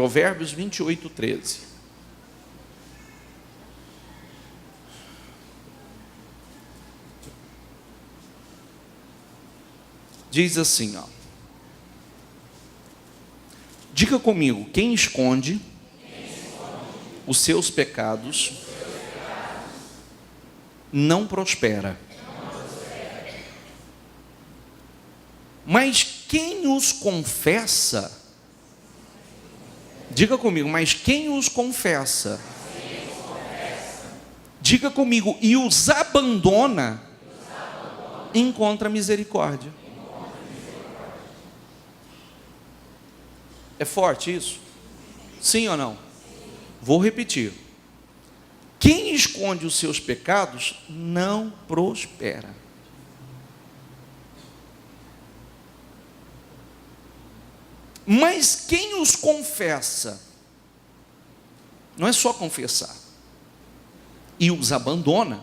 Provérbios 28:13. Diz assim, ó. Diga comigo, quem esconde os seus pecados não prospera. Mas quem os confessa, diga comigo, mas quem os confessa, diga comigo, e os abandona, encontra misericórdia. É forte isso? Sim ou não? Vou repetir. Quem esconde os seus pecados não prospera. Mas quem os confessa, não é só confessar, e os abandona,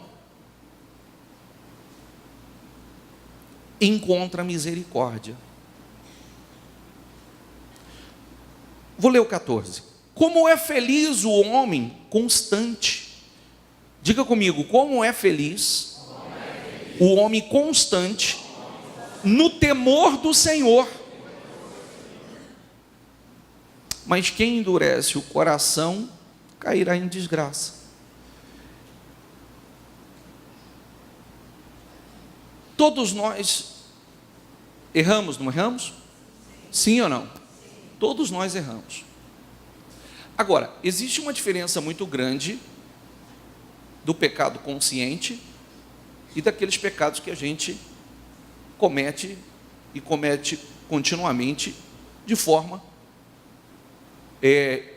encontra misericórdia. Vou ler o 14. Como é feliz o homem constante. Diga comigo, como é feliz o homem constante no temor do Senhor. Mas quem endurece o coração cairá em desgraça. Todos nós erramos, não erramos? Sim ou não? Todos nós erramos. Agora, existe uma diferença muito grande do pecado consciente e daqueles pecados que a gente comete e comete continuamente de forma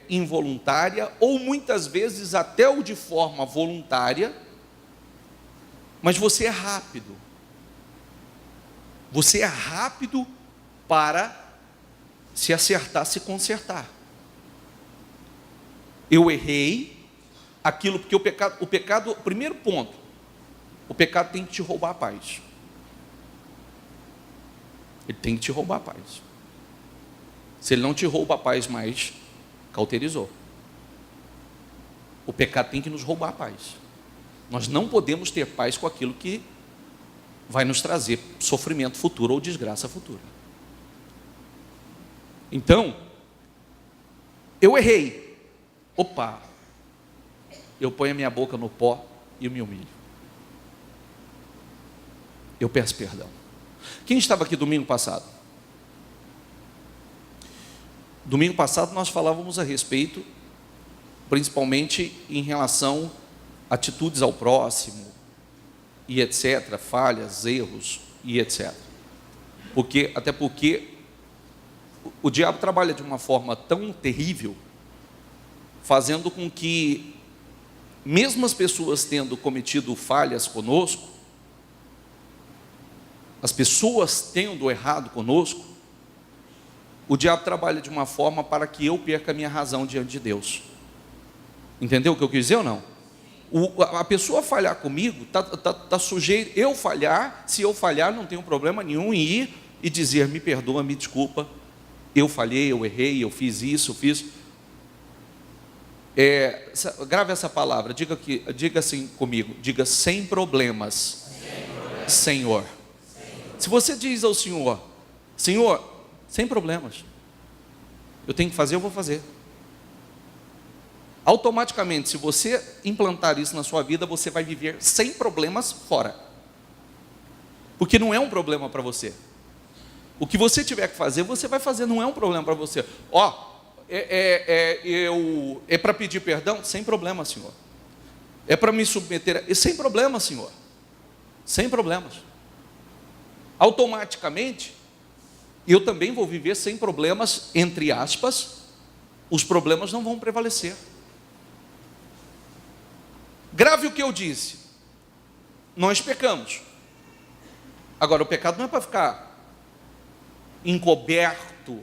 involuntária, ou muitas vezes até o de forma voluntária, mas você é rápido. Você é rápido para se acertar, se consertar. Eu errei aquilo, porque o pecado, primeiro ponto, o pecado tem que te roubar a paz. Ele tem que te roubar a paz. Se ele não te rouba a paz mais, cauterizou. O pecado tem que nos roubar a paz. Nós não podemos ter paz com aquilo que vai nos trazer sofrimento futuro ou desgraça futura. Então, eu errei. Opa, eu ponho a minha boca no pó e eu me humilho. Eu peço perdão. Quem estava aqui domingo passado? Domingo passado nós falávamos a respeito, principalmente em relação a atitudes ao próximo, e etc., falhas, erros, e etc. Até porque o diabo trabalha de uma forma tão terrível, fazendo com que, mesmo as pessoas tendo cometido falhas conosco, as pessoas tendo errado conosco, o diabo trabalha de uma forma para que eu perca a minha razão diante de Deus. Entendeu o que eu quis dizer ou não? A pessoa falhar comigo, está sujeito, eu falhar, se eu falhar, não tenho problema nenhum em ir e dizer, me perdoa, me desculpa, eu falhei, eu errei, eu fiz isso, eu fiz. Grave essa palavra, diga assim comigo, diga sem problemas, Senhor. Se você diz ao Senhor, Senhor, sem problemas, eu tenho que fazer, eu vou fazer. Automaticamente, se você implantar isso na sua vida, você vai viver sem problemas fora. Porque não é um problema para você. O que você tiver que fazer, você vai fazer, não é um problema para você. É para pedir perdão? Sem problema, Senhor. É para me submeter? Sem problema, Senhor. Sem problemas. Automaticamente, eu também vou viver sem problemas, entre aspas, os problemas não vão prevalecer. Grave o que eu disse. Nós pecamos. Agora, o pecado não é para ficar encoberto.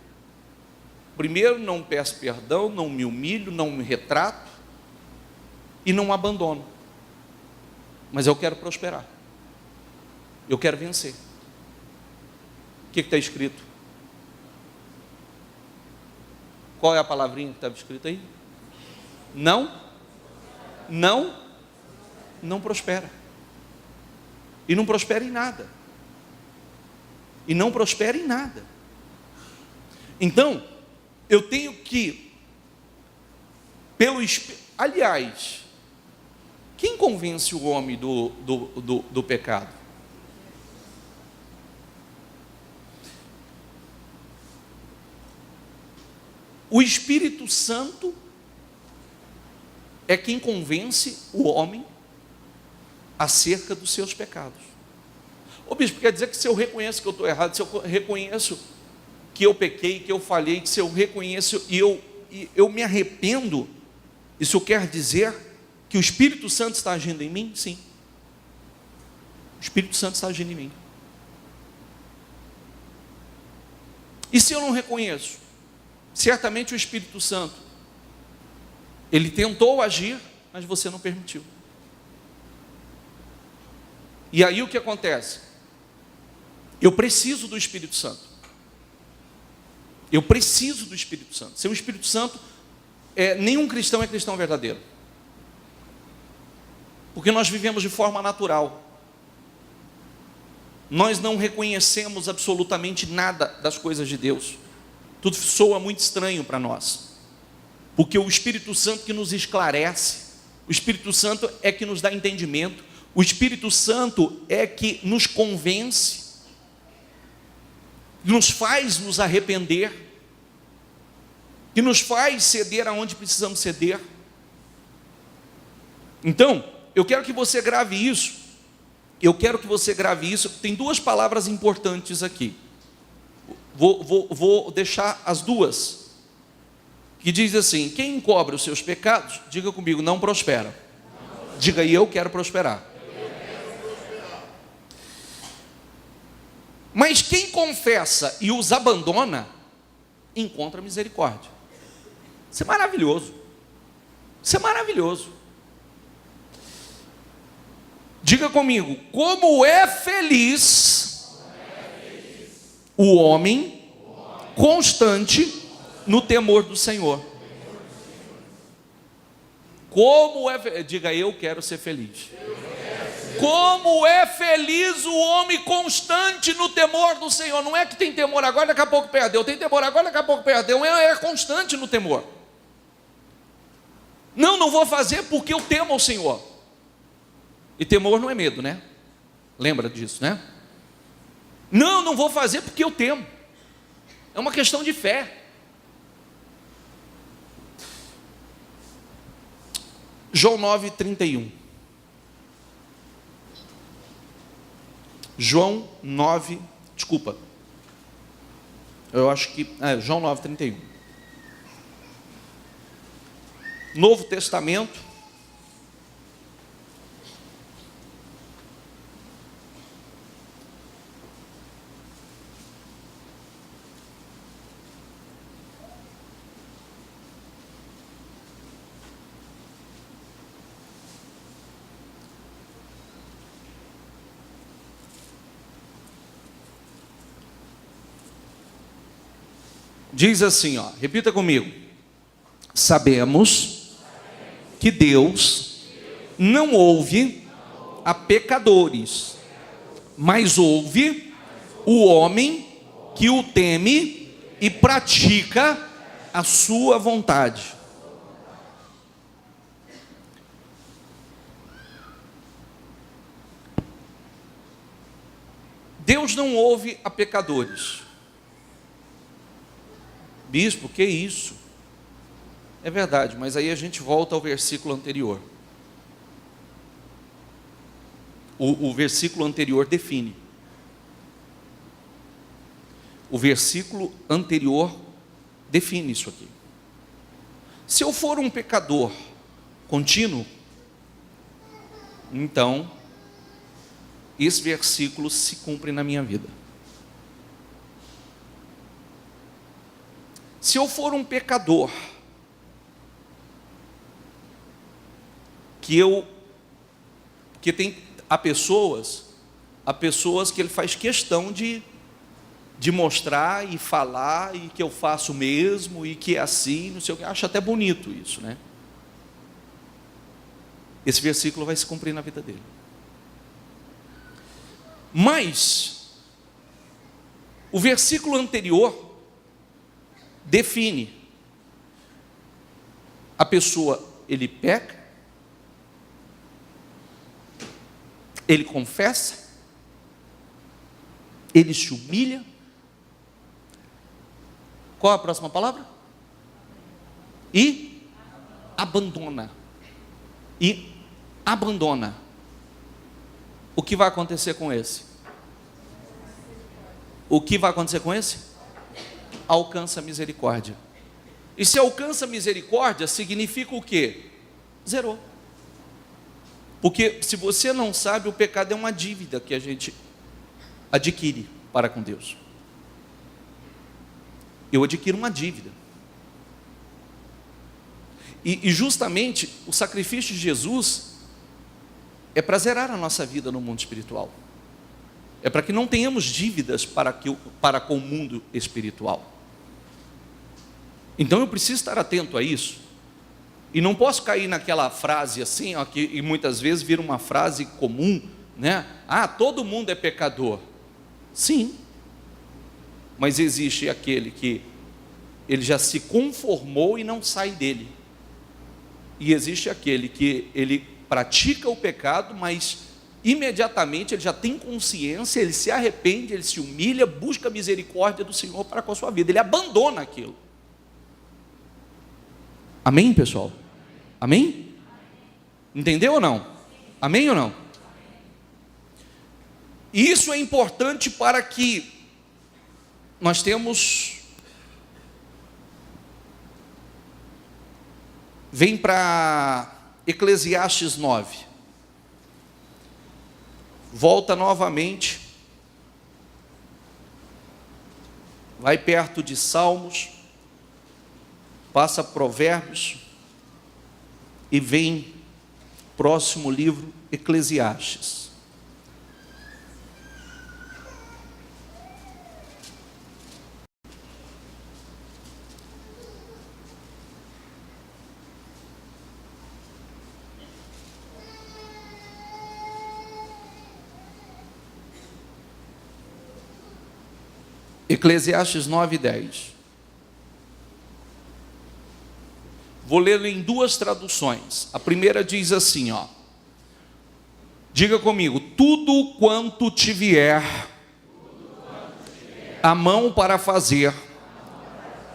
Primeiro, não peço perdão, não me humilho, não me retrato e não abandono. Mas eu quero prosperar. Eu quero vencer. O que está escrito? Qual é a palavrinha que estava escrita aí? Não prospera. E não prospera em nada. E não prospera em nada. Então, eu tenho que, aliás, quem convence o homem do pecado? O Espírito Santo é quem convence o homem acerca dos seus pecados. Ô bispo, quer dizer que se eu reconheço que eu estou errado, se eu reconheço que eu pequei, que eu falhei, que se eu reconheço e eu me arrependo, isso quer dizer que o Espírito Santo está agindo em mim? Sim. O Espírito Santo está agindo em mim. E se eu não reconheço? Certamente o Espírito Santo, ele tentou agir, mas você não permitiu. E aí o que acontece? Eu preciso do Espírito Santo. Eu preciso do Espírito Santo. Sem o Espírito Santo, nenhum cristão é cristão verdadeiro. Porque nós vivemos de forma natural. Nós não reconhecemos absolutamente nada das coisas de Deus. Tudo soa muito estranho para nós. Porque o Espírito Santo que nos esclarece, o Espírito Santo é que nos dá entendimento, o Espírito Santo é que nos convence, nos faz nos arrepender, que nos faz ceder aonde precisamos ceder. Então, eu quero que você grave isso. Tem duas palavras importantes aqui. Vou deixar as duas. Que diz assim: quem encobre os seus pecados, diga comigo, não prospera. Diga aí, eu quero prosperar. Mas quem confessa e os abandona, encontra misericórdia. Isso é maravilhoso. Isso é maravilhoso. Diga comigo, como é feliz o homem constante no temor do Senhor. Diga, eu quero ser feliz. Como é feliz o homem constante no temor do Senhor. Não é que tem temor agora, daqui a pouco perdeu. Tem temor agora, daqui a pouco perdeu. É constante no temor. Não vou fazer porque eu temo ao Senhor. E temor não é medo, né? Lembra disso, né? Não vou fazer porque eu temo. É uma questão de fé. João 9:31. João 9, desculpa. Eu acho que João 9:31. Novo Testamento. Diz assim, repita comigo. Sabemos que Deus não ouve a pecadores, mas ouve o homem que o teme e pratica a sua vontade. Deus não ouve a pecadores. Bispo, que isso? É verdade, mas aí a gente volta ao versículo anterior. O versículo anterior define. O versículo anterior define isso aqui. Se eu for um pecador contínuo, então esse versículo se cumpre na minha vida. Se eu for um pecador, há pessoas que ele faz questão de de mostrar e falar, e que eu faço mesmo, e que é assim, não sei o que. Acho até bonito isso, né? Esse versículo vai se cumprir na vida dele. Mas o versículo anterior define a pessoa: ele peca, ele confessa, ele se humilha. Qual a próxima palavra? E abandona. E abandona. O que vai acontecer com esse? O que vai acontecer com esse? Alcança misericórdia. E se alcança misericórdia, significa o quê? Zerou. Porque se você não sabe, o pecado é uma dívida que a gente adquire para com Deus. Eu adquiro uma dívida. E justamente o sacrifício de Jesus é para zerar a nossa vida no mundo espiritual. É para que não tenhamos dívidas para com o mundo espiritual. Então eu preciso estar atento a isso. E não posso cair naquela frase assim, ó, que e muitas vezes vira uma frase comum, né? Ah, todo mundo é pecador. Sim. Mas existe aquele que ele já se conformou e não sai dele. E existe aquele que ele pratica o pecado, mas imediatamente ele já tem consciência, ele se arrepende, ele se humilha, busca a misericórdia do Senhor para com a sua vida. Ele abandona aquilo. Amém, pessoal? Amém? Entendeu ou não? Amém ou não? E isso é importante para que nós temos... Vem para Eclesiastes 9. Volta novamente. Vai perto de Salmos. Passa Provérbios. E vem próximo livro, Eclesiastes. Eclesiastes 9:10. Vou lê-lo em duas traduções. A primeira diz assim, ó. Diga comigo: tudo quanto te vier a mão para fazer,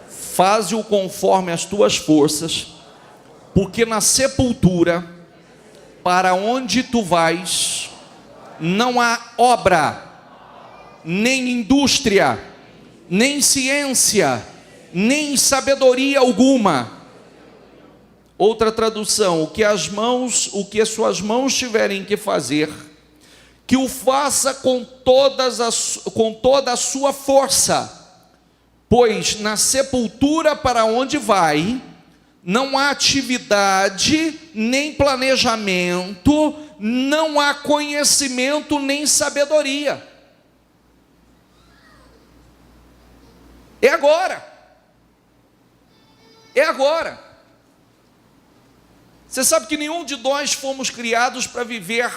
faze-o conforme as tuas forças, porque na sepultura, para onde tu vais, não há obra, nem indústria, nem ciência, nem sabedoria alguma. Outra tradução: o que as suas mãos tiverem que fazer, que o faça com toda a sua força, pois na sepultura para onde vai, não há atividade, nem planejamento, não há conhecimento, nem sabedoria. É agora. É agora. Você sabe que nenhum de nós fomos criados para viver.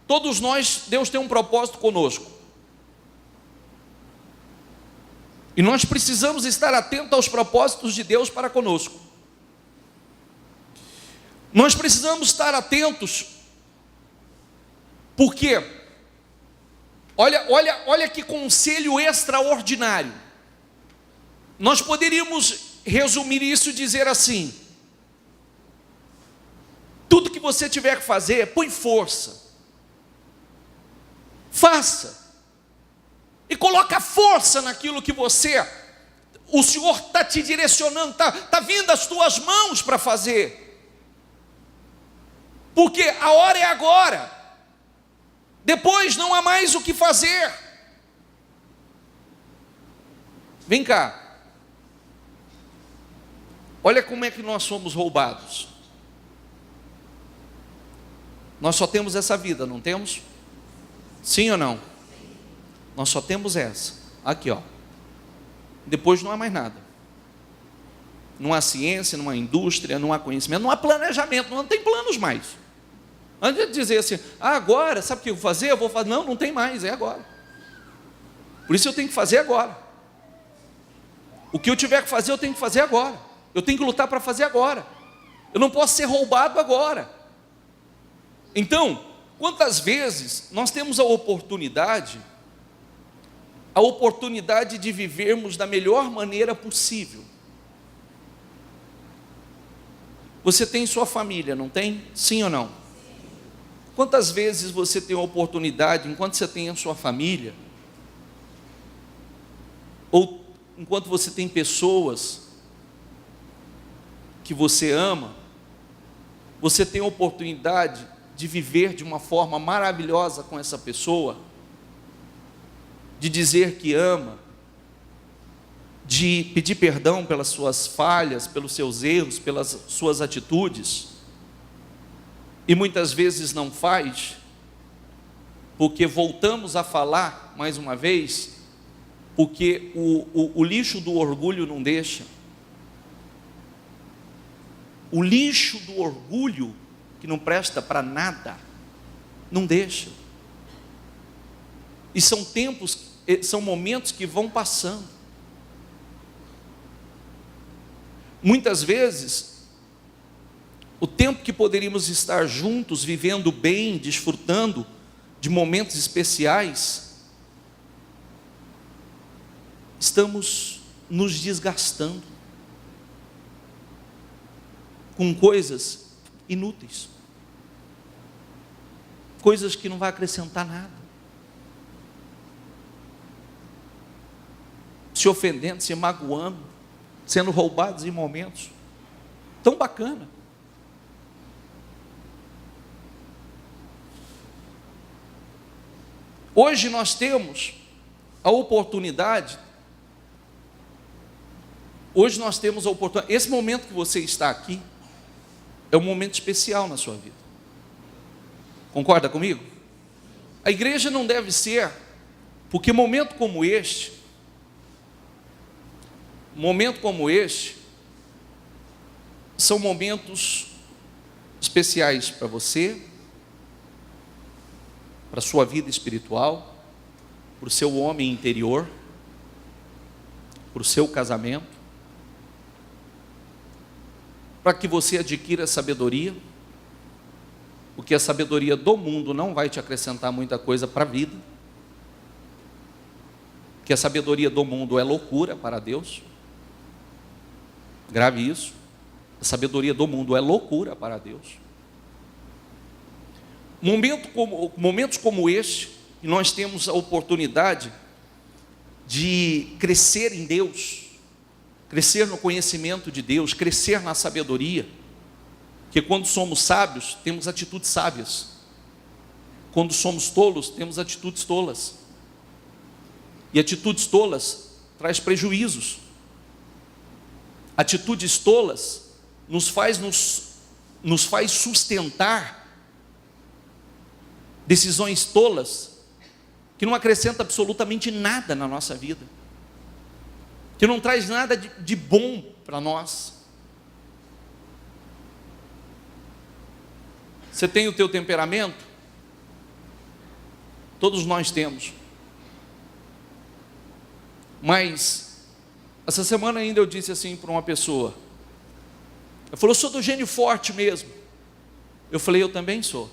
Todos nós, Deus tem um propósito conosco. E nós precisamos estar atentos aos propósitos de Deus para conosco. Nós precisamos estar atentos, porque olha que conselho extraordinário. Nós poderíamos resumir isso e dizer assim: tudo que você tiver que fazer, põe força, faça, e coloca força naquilo que o Senhor está te direcionando, está vindo às tuas mãos para fazer, porque a hora é agora, depois não há mais o que fazer. Vem cá. Olha como é que nós somos roubados. Nós só temos essa vida, não temos? Sim ou não? Nós só temos essa. Aqui, ó. depois não há mais nada. Não há ciência, não há indústria, não há conhecimento, não há planejamento, não tem planos mais. Antes de dizer assim, agora, sabe o que eu vou fazer? Eu vou fazer. Não, não tem mais, é agora. Por isso eu tenho que fazer agora. O que eu tiver que fazer, eu tenho que fazer agora. Eu tenho que lutar para fazer agora. Eu não posso ser roubado agora. Então, quantas vezes nós temos a oportunidade de vivermos da melhor maneira possível? Você tem sua família, não tem? Sim ou não? Quantas vezes você tem a oportunidade, enquanto você tem a sua família, ou enquanto você tem pessoas que você ama, você tem a oportunidade de viver de uma forma maravilhosa com essa pessoa, de dizer que ama, de pedir perdão pelas suas falhas, pelos seus erros, pelas suas atitudes, e muitas vezes não faz, porque voltamos a falar mais uma vez, porque o lixo do orgulho não deixa. O lixo do orgulho, que não presta para nada, não deixa. E são tempos, são momentos que vão passando. Muitas vezes, o tempo que poderíamos estar juntos, vivendo bem, desfrutando de momentos especiais, estamos nos desgastando com coisas inúteis, coisas que não vai acrescentar nada, se ofendendo, se magoando, sendo roubados em momentos tão bacana. Hoje nós temos a oportunidade, esse momento que você está aqui, é um momento especial na sua vida. Concorda comigo? A igreja não deve ser, porque momento como este, são momentos especiais para você, para a sua vida espiritual, para o seu homem interior, para o seu casamento, para que você adquira sabedoria, porque a sabedoria do mundo não vai te acrescentar muita coisa para a vida, porque a sabedoria do mundo é loucura para Deus. Grave isso, a sabedoria do mundo é loucura para Deus. Momentos como este, que nós temos a oportunidade de crescer em Deus, crescer no conhecimento de Deus, crescer na sabedoria, porque quando somos sábios, temos atitudes sábias, quando somos tolos, temos atitudes tolas, e atitudes tolas traz prejuízos. Atitudes tolas nos faz sustentar decisões tolas que não acrescentam absolutamente nada na nossa vida, que não traz nada de bom para nós. Você tem o teu temperamento? Todos nós temos. Mas essa semana ainda eu disse assim para uma pessoa, ela falou: eu sou do gênio forte mesmo. Eu falei: eu também sou,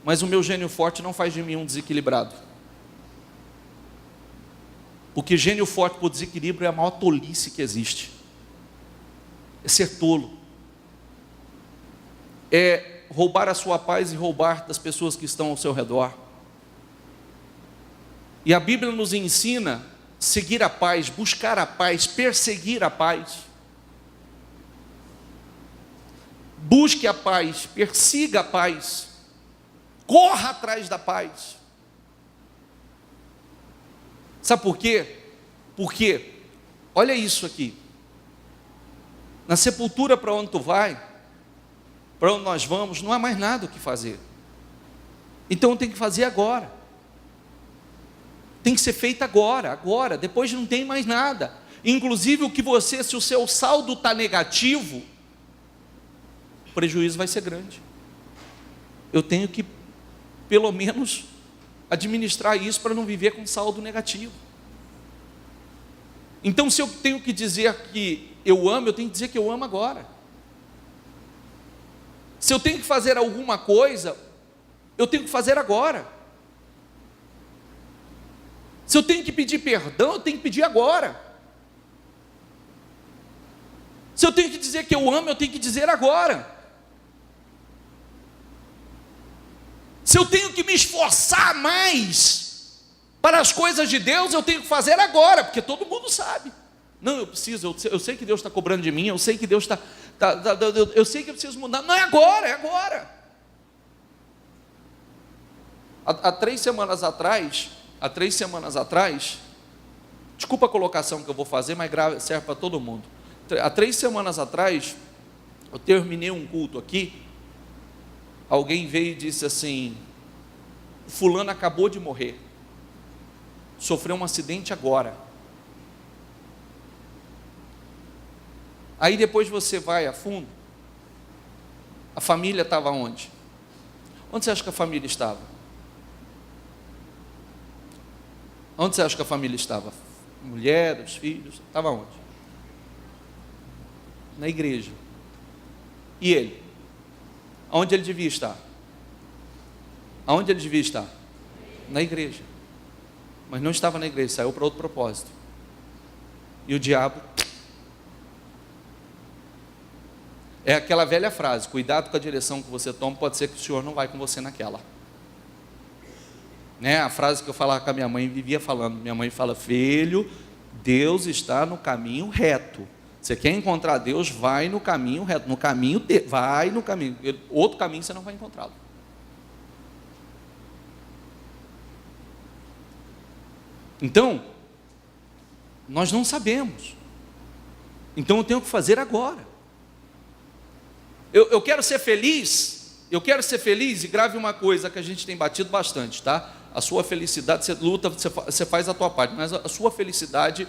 mas o meu gênio forte não faz de mim um desequilibrado, porque gênio forte por desequilíbrio é a maior tolice que existe, é ser tolo, é roubar a sua paz e roubar das pessoas que estão ao seu redor. E a Bíblia nos ensina seguir a paz, buscar a paz, perseguir a paz. Busque a paz, persiga a paz, corra atrás da paz. Sabe por quê? Porque, olha isso aqui, na sepultura para onde tu vai, para onde nós vamos, não há mais nada o que fazer. Então tem que fazer agora. tem que ser feita agora, depois não tem mais nada. Inclusive se o seu saldo está negativo, o prejuízo vai ser grande. Eu tenho que, pelo menos, administrar isso para não viver com saldo negativo. Então, se eu tenho que dizer que eu amo, eu tenho que dizer que eu amo agora. Se eu tenho que fazer alguma coisa, eu tenho que fazer agora. Se eu tenho que pedir perdão, eu tenho que pedir agora. Se eu tenho que dizer que eu amo, eu tenho que dizer agora. Se eu tenho que me esforçar mais para as coisas de Deus, eu tenho que fazer agora, porque todo mundo sabe. Não, eu preciso, eu sei que Deus está cobrando de mim, eu sei que Deus eu sei que eu preciso mudar. Não, é agora, é agora. Há 3 semanas atrás, desculpa a colocação que eu vou fazer, mas serve para todo mundo. Há 3 semanas atrás, eu terminei um culto aqui, alguém veio e disse assim: fulano acabou de morrer, sofreu um acidente agora. Aí depois você vai a fundo, a família estava onde? Onde você acha que a família estava? Onde você acha que a família estava? Mulher, os filhos, estava onde? Na igreja. E ele? Aonde ele devia estar? Aonde ele devia estar? Na igreja. Mas não estava na igreja, saiu para outro propósito. E o diabo... É aquela velha frase: cuidado com a direção que você toma, pode ser que o Senhor não vai com você naquela. Né? A frase que eu falava com a minha mãe, vivia falando. Minha mãe fala: filho, Deus está no caminho reto. Você quer encontrar Deus, vai no caminho reto. Vai no caminho. Outro caminho você não vai encontrá-lo. Então, nós não sabemos. Então eu tenho que fazer agora. Eu quero ser feliz, e grave uma coisa que a gente tem batido bastante, tá? A sua felicidade, você luta, você faz a tua parte, mas a sua felicidade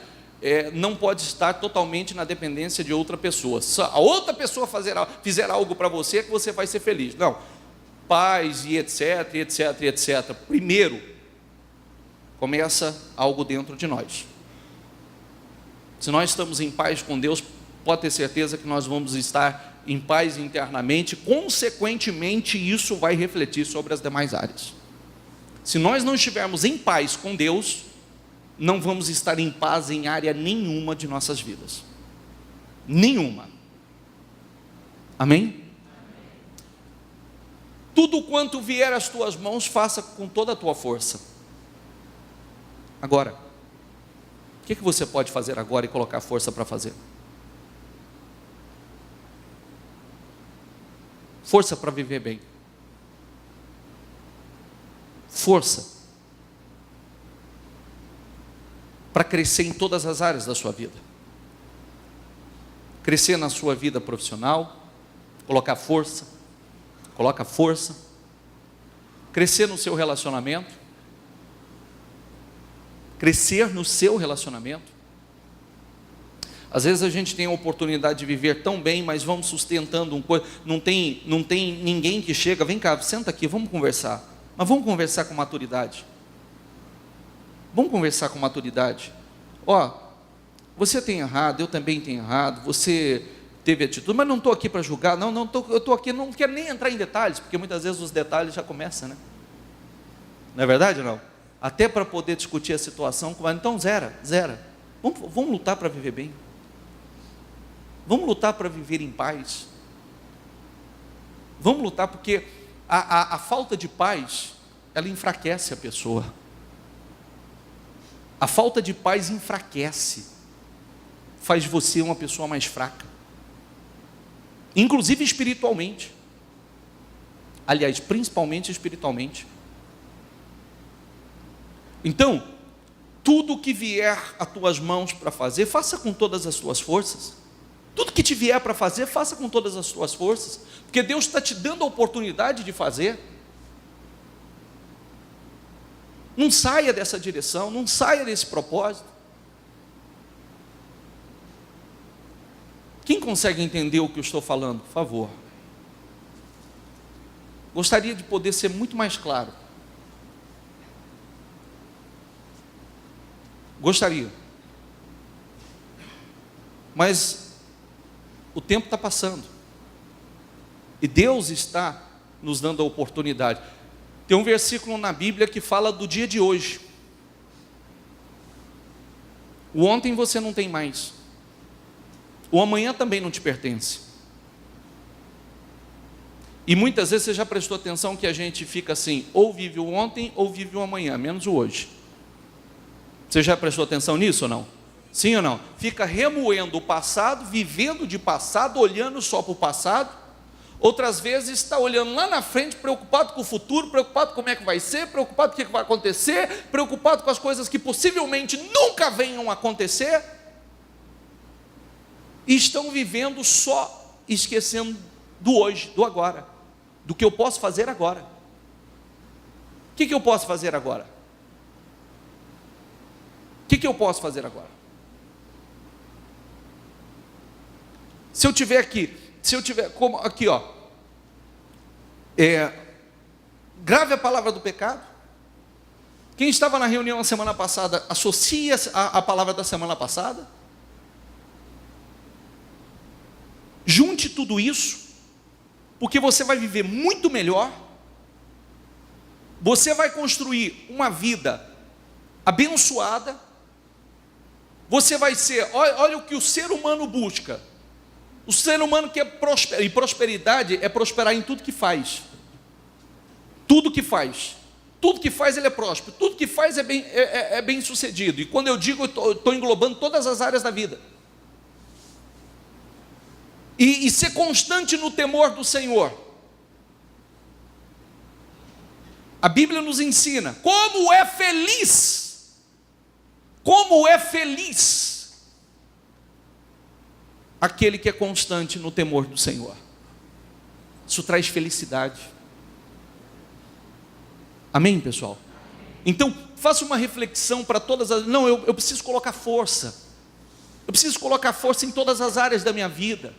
não pode estar totalmente na dependência de outra pessoa. Se a outra pessoa fizer algo para você, é que você vai ser feliz. Não, paz e etc, etc, etc. Primeiro, começa algo dentro de nós. Se nós estamos em paz com Deus, pode ter certeza que nós vamos estar em paz internamente, consequentemente isso vai refletir sobre as demais áreas. Se nós não estivermos em paz com Deus, não vamos estar em paz em área nenhuma de nossas vidas. Nenhuma. Amém? Tudo quanto vier às tuas mãos, faça com toda a tua força. Agora, o que você pode fazer agora e colocar força para fazer? Força para viver bem. Força para crescer em todas as áreas da sua vida. Crescer na sua vida profissional, coloca força. Crescer no seu relacionamento. Crescer no seu relacionamento. Às vezes a gente tem a oportunidade de viver tão bem, mas vamos sustentando não tem ninguém que chega, vem cá, senta aqui, vamos conversar. Mas vamos conversar com maturidade. Ó, você tem errado, eu também tenho errado, você teve atitude, mas não estou aqui para julgar, eu estou aqui, não quero nem entrar em detalhes, porque muitas vezes os detalhes já começam, né? Não é verdade ou não? Até para poder discutir a situação, então zera. Vamos lutar para viver bem. Vamos lutar para viver em paz. Vamos lutar porque a falta de paz, ela enfraquece a pessoa. A falta de paz enfraquece, faz você uma pessoa mais fraca, inclusive espiritualmente. Aliás, principalmente espiritualmente. Então, tudo que vier às tuas mãos para fazer, faça com todas as tuas forças. Tudo que te vier para fazer, faça com todas as tuas forças, porque Deus está te dando a oportunidade de fazer. Não saia dessa direção, não saia desse propósito. Quem consegue entender o que eu estou falando, por favor? Gostaria de poder ser muito mais claro. Gostaria. Mas o tempo está passando. E Deus está nos dando a oportunidade. Tem um versículo na Bíblia que fala do dia de hoje. O ontem você não tem mais. O amanhã também não te pertence. E muitas vezes você já prestou atenção que a gente fica assim, ou vive o ontem ou vive o amanhã, menos o hoje. Você já prestou atenção nisso ou não? Sim ou não? Fica remoendo o passado, vivendo de passado, olhando só para o passado. Outras vezes está olhando lá na frente, preocupado com o futuro, preocupado com como é que vai ser, preocupado com o que vai acontecer, preocupado com as coisas que possivelmente nunca venham a acontecer. E estão vivendo só esquecendo do hoje, do agora, do que eu posso fazer agora. O que eu posso fazer agora? O que eu posso fazer agora? Se eu tiver aqui, como aqui, ó, grave a palavra do pecado. Quem estava na reunião na semana passada, associa a palavra da semana passada. Junte tudo isso, porque você vai viver muito melhor. Você vai construir uma vida abençoada. Você vai ser, olha o que o ser humano busca. O ser humano quer prosperar, e prosperidade é prosperar em tudo que faz. Tudo que faz. Tudo que faz ele é próspero. Tudo que faz é bem sucedido. E quando eu digo, eu estou englobando todas as áreas da vida. E ser constante no temor do Senhor. A Bíblia nos ensina como é feliz aquele que é constante no temor do Senhor. Isso traz felicidade. Amém, pessoal? Então, faça uma reflexão para todas as... Não, eu preciso colocar força. Eu preciso colocar força em todas as áreas da minha vida.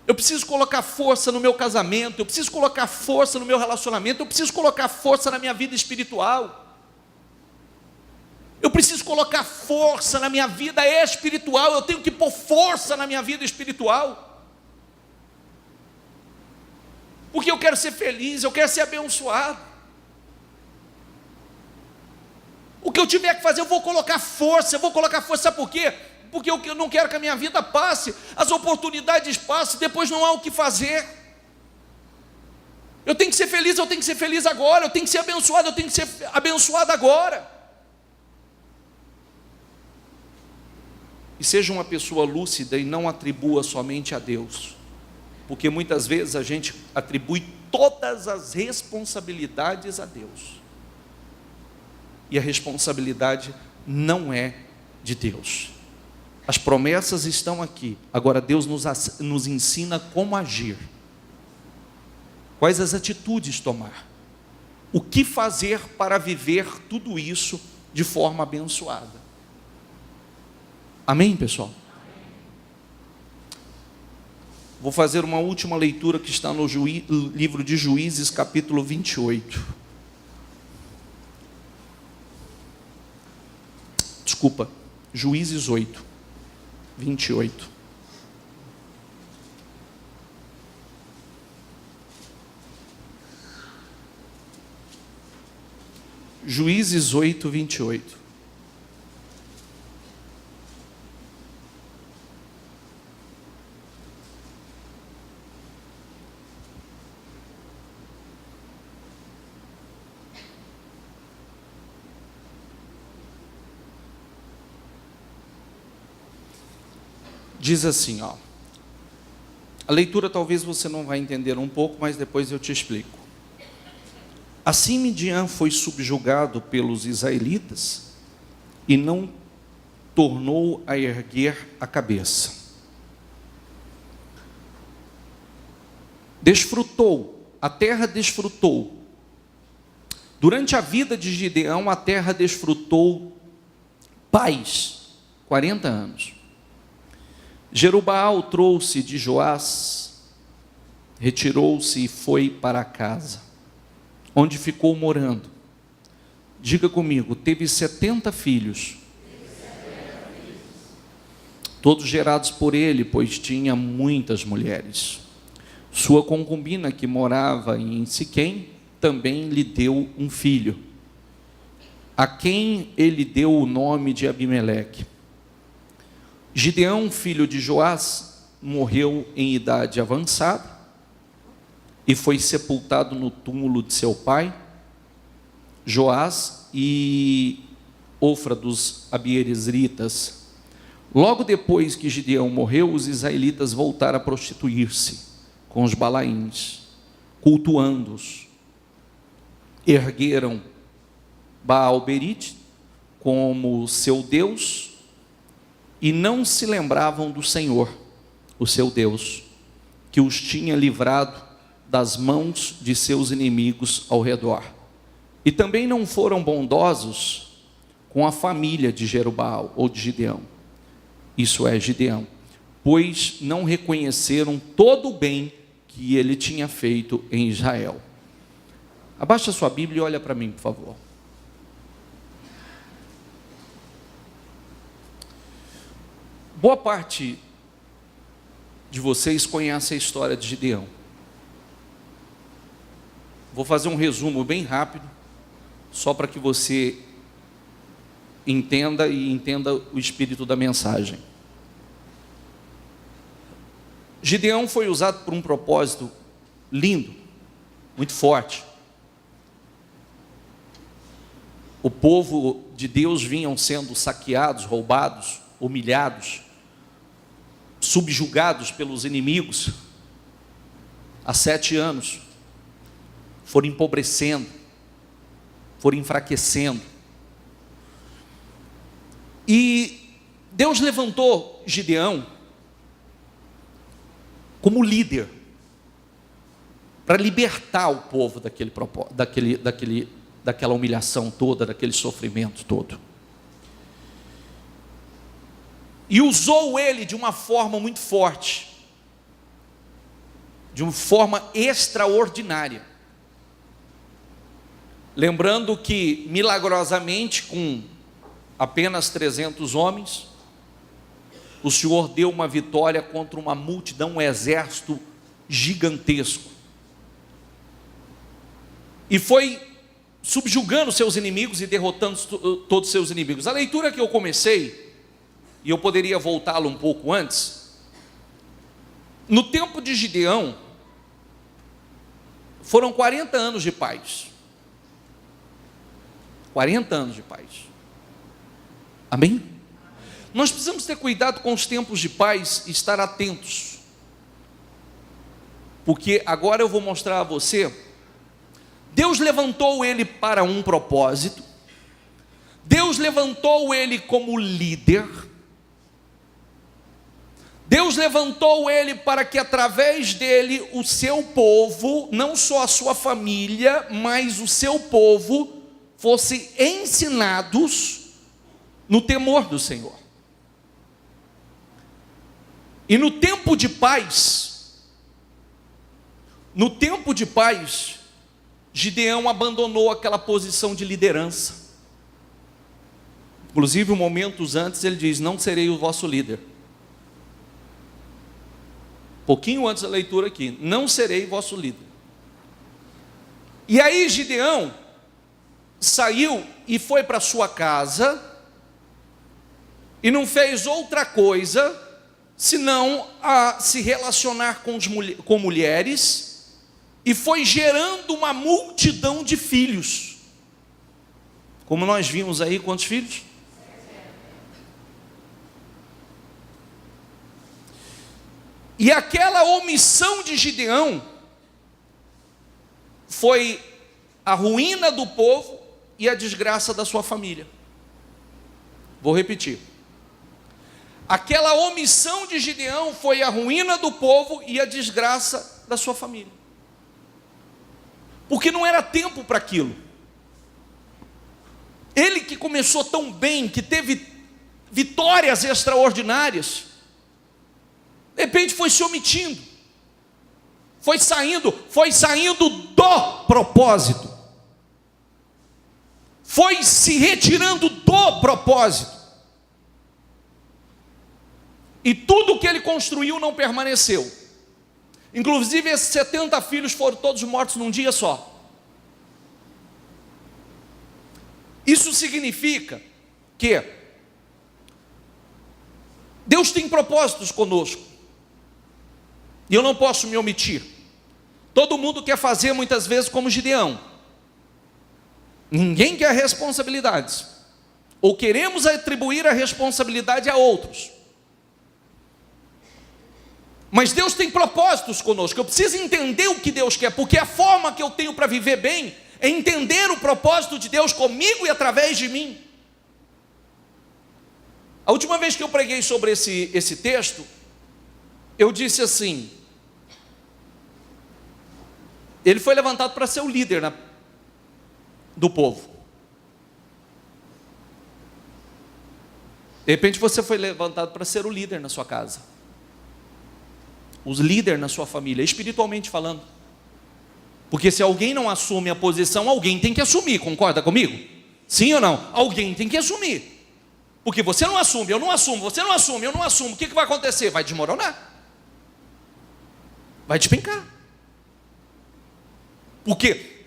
Eu preciso colocar força no meu casamento. Eu preciso colocar força no meu relacionamento. Eu preciso colocar força na minha vida espiritual. Eu preciso colocar força na minha vida espiritual. Eu tenho que pôr força na minha vida espiritual. Porque eu quero ser feliz, eu quero ser abençoado. O que eu tiver que fazer, eu vou colocar força. Eu vou colocar força, sabe por quê? Porque eu não quero que a minha vida passe. As oportunidades passem, depois não há o que fazer. Eu tenho que ser feliz, eu tenho que ser feliz agora. Eu tenho que ser abençoado, eu tenho que ser abençoado agora. E seja uma pessoa lúcida e não atribua somente a Deus, porque muitas vezes a gente atribui todas as responsabilidades a Deus, e a responsabilidade não é de Deus. As promessas estão aqui, agora Deus nos ensina como agir, quais as atitudes tomar, o que fazer para viver tudo isso de forma abençoada. Amém, pessoal? Vou fazer uma última leitura que está no livro de Juízes, capítulo 28. Desculpa, Juízes 8, 28. Juízes 8, 28. Diz assim, ó. A leitura talvez você não vai entender um pouco, mas depois eu te explico. Assim Midian foi subjugado pelos israelitas e não tornou a erguer a cabeça. A terra desfrutou Durante a vida de Gideão, a terra desfrutou paz, 40 anos. Jerubaal trouxe de Joás, retirou-se e foi para casa, onde ficou morando. Diga comigo, teve 70 filhos. Todos gerados por ele, pois tinha muitas mulheres. Sua concubina, que morava em Siquém, também lhe deu um filho, a quem ele deu o nome de Abimeleque. Gideão, filho de Joás, morreu em idade avançada e foi sepultado no túmulo de seu pai, Joás, e Ofra dos Abiezritas. Logo depois que Gideão morreu, os israelitas voltaram a prostituir-se com os balaíns, cultuando-os. Ergueram Baal-berite como seu Deus e não se lembravam do Senhor, o seu Deus, que os tinha livrado das mãos de seus inimigos ao redor. E também não foram bondosos com a família de Jerubaal ou de Gideão, isso é, Gideão, pois não reconheceram todo o bem que ele tinha feito em Israel. Abaixa sua Bíblia e olha para mim, por favor. Boa parte de vocês conhece a história de Gideão. Vou fazer um resumo bem rápido, só para que você entenda e entenda o espírito da mensagem. Gideão foi usado por um propósito lindo, muito forte. O povo de Deus vinham sendo saqueados, roubados, humilhados, subjugados pelos inimigos há 7 anos, foram empobrecendo, foram enfraquecendo, e Deus levantou Gideão como líder, para libertar o povo daquela humilhação toda, daquele sofrimento todo. E usou ele de uma forma muito forte, de uma forma extraordinária. Lembrando que, milagrosamente, com apenas 300 homens, o Senhor deu uma vitória contra uma multidão, um exército gigantesco. E foi subjugando seus inimigos e derrotando todos os seus inimigos. A leitura que eu comecei, e eu poderia voltá-lo um pouco antes, no tempo de Gideão, foram 40 anos de paz. 40 anos de paz. Amém? Nós precisamos ter cuidado com os tempos de paz e estar atentos. Porque agora eu vou mostrar a você, Deus levantou ele para um propósito, Deus levantou ele como líder, Deus levantou ele para que através dele o seu povo, não só a sua família, mas o seu povo, fossem ensinados no temor do Senhor. E no tempo de paz, Gideão abandonou aquela posição de liderança. Inclusive, momentos antes, ele diz: não serei o vosso líder. Pouquinho antes da leitura aqui, não serei vosso líder. E aí Gideão saiu e foi para sua casa, e não fez outra coisa, senão a se relacionar com mulheres, e foi gerando uma multidão de filhos. Como nós vimos aí, quantos filhos? E aquela omissão de Gideão foi a ruína do povo e a desgraça da sua família. Vou repetir. Aquela omissão de Gideão foi a ruína do povo e a desgraça da sua família. Porque não era tempo para aquilo. Ele que começou tão bem, que teve vitórias extraordinárias, de repente foi se omitindo, foi saindo do propósito, foi se retirando do propósito, e tudo que ele construiu não permaneceu. Inclusive esses 70 filhos foram todos mortos num dia só. Isso significa que Deus tem propósitos conosco, e eu não posso me omitir. Todo mundo quer fazer muitas vezes como Gideão, ninguém quer responsabilidades, ou queremos atribuir a responsabilidade a outros. Mas Deus tem propósitos conosco. Eu preciso entender o que Deus quer, porque a forma que eu tenho para viver bem é entender o propósito de Deus comigo e através de mim. A última vez que eu preguei sobre esse texto, eu disse assim: ele foi levantado para ser o líder do povo. De repente você foi levantado para ser o líder na sua casa, os líderes na sua família, espiritualmente falando. Porque se alguém não assume a posição, alguém tem que assumir, concorda comigo? Sim ou não? Alguém tem que assumir. Porque você não assume, eu não assumo, você não assume, eu não assumo, o que vai acontecer? Vai desmoronar, vai despencar. Porque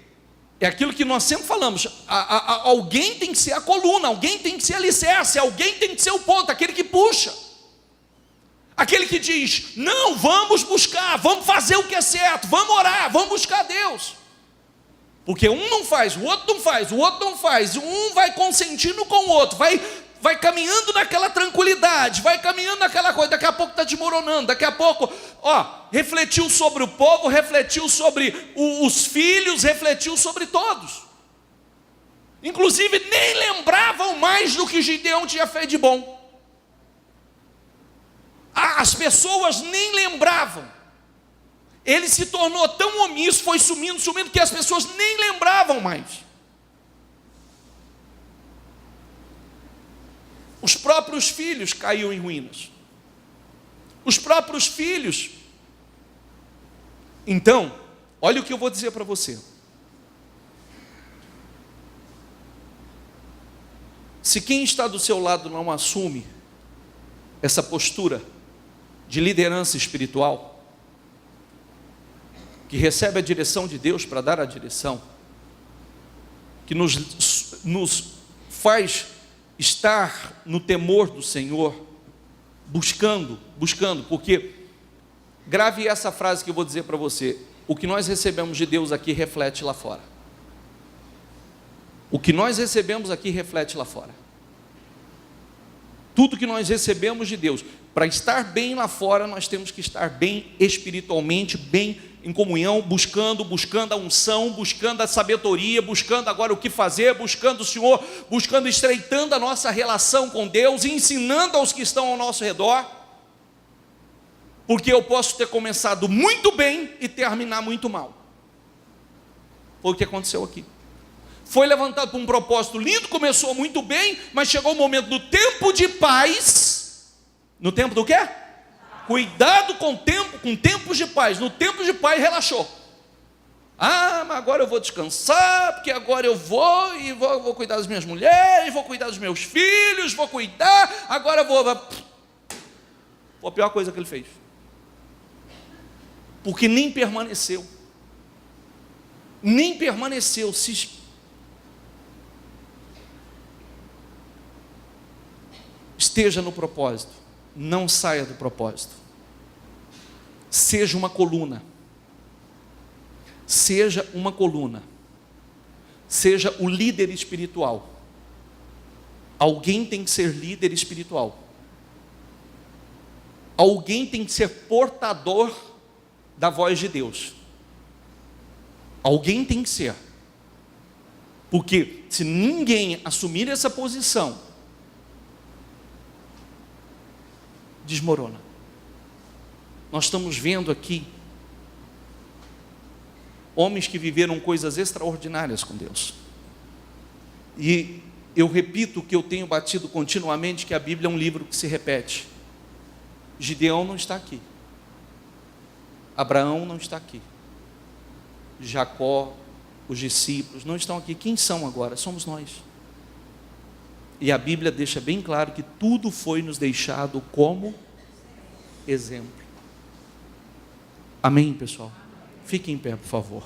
é aquilo que nós sempre falamos, alguém tem que ser a coluna, alguém tem que ser alicerce, alguém tem que ser o ponto, aquele que puxa, aquele que diz: não, vamos buscar, vamos fazer o que é certo, vamos orar, vamos buscar Deus. Porque um não faz, o outro não faz, o outro não faz, um vai consentindo com o outro, vai caminhando naquela tranquilidade, vai caminhando naquela coisa, daqui a pouco está desmoronando, daqui a pouco, refletiu sobre o povo, refletiu sobre os filhos, refletiu sobre todos. Inclusive nem lembravam mais do que Gideão tinha feito de bom. As pessoas nem lembravam. Ele se tornou tão omisso, foi sumindo, que as pessoas nem lembravam mais. Os próprios filhos caíram em ruínas. Os próprios filhos. Então, olha o que eu vou dizer para você. Se quem está do seu lado não assume essa postura de liderança espiritual, que recebe a direção de Deus para dar a direção, que nos faz estar no temor do Senhor, buscando, porque, grave essa frase que eu vou dizer para você: o que nós recebemos de Deus aqui reflete lá fora. O que nós recebemos aqui reflete lá fora. Tudo que nós recebemos de Deus, para estar bem lá fora, nós temos que estar bem espiritualmente, bem em comunhão, buscando a unção, buscando a sabedoria, buscando agora o que fazer, buscando o Senhor, buscando, estreitando a nossa relação com Deus, ensinando aos que estão ao nosso redor, porque eu posso ter começado muito bem e terminar muito mal. Foi o que aconteceu aqui. Foi levantado por um propósito lindo, começou muito bem, mas chegou o momento do tempo de paz. No tempo do quê? Cuidado com tempos de paz. No tempo de paz relaxou. Mas agora eu vou descansar, porque agora eu vou cuidar das minhas mulheres, vou cuidar dos meus filhos, vou cuidar, agora eu vou... Foi a pior coisa que ele fez. Porque nem permaneceu. Esteja no propósito, não saia do propósito. Seja uma coluna, seja o líder espiritual. Alguém tem que ser líder espiritual, alguém tem que ser portador da voz de Deus, alguém tem que ser, porque se ninguém assumir essa posição, desmorona. Nós estamos vendo aqui homens que viveram coisas extraordinárias com Deus, e eu repito o que eu tenho batido continuamente, que a Bíblia é um livro que se repete. Gideão não está aqui. Abraão não está aqui. Jacó, os discípulos não estão aqui. Quem são agora? Somos nós. E a Bíblia deixa bem claro que tudo foi nos deixado como exemplo. Amém, pessoal? Fiquem em pé, por favor.